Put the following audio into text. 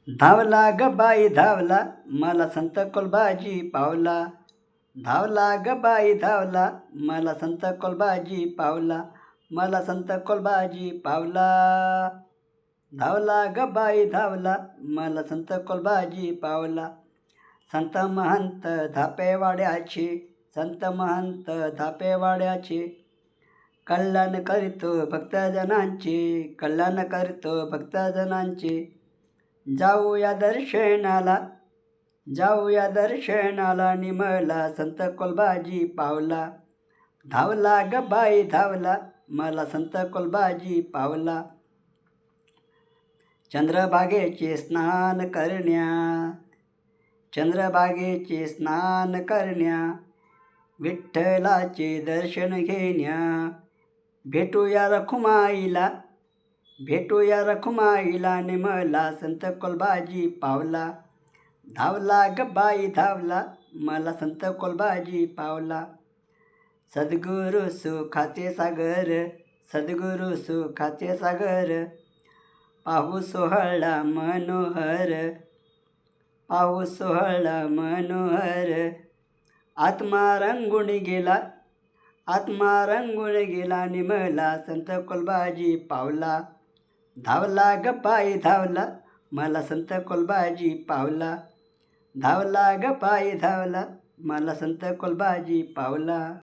धावला ग बाई धावला, मला संत कोल्बाजी पावला. धावला ग बाई धावला, मला संत कोल्बाजी पावला. मला संत कोल्बाजी पावला. धावला ग बाई धावला, मला संत कोल्बाजी पावला. संत महंत धापेवाड्याचे, संत महंत धापेवाड्याचे, कल्याण करीतो भक्तजनांचे, कल्याण करीतो भक्तजनांचे. जाऊया दर्शनाला, जाऊया दर्शनाला, निमला संत कोल्बाजी पावला. धावला ग बाई धावला, मला संत कोल्बाजी पावला. चंद्रभागेचे स्नान करण्या, चंद्रभागेचे स्नान करण्या, विठ्ठलाचे दर्शन घेण्या. भेटूया रखुमाईला, भेटूया रखुमाईला, निमला संत कोल्बाजी पावला. धावला ग बाई धावला, मला संत कोल्बाजी पावला. सद्गुरु सुखाचे सागर, सद्गुरु सुखाचे सागर, पाहू सोहळा मनोहर, पाहू सोहळा मनोहर. आत्मा रंगून गेला, आत्मा रंगून गेला, निमला संत कोल्बाजी पावला. धावला ग बाई धावला, मला संत कोल्बाजी पावला. धावला ग बाई धावला, मला संत कोल्बाजी पावला.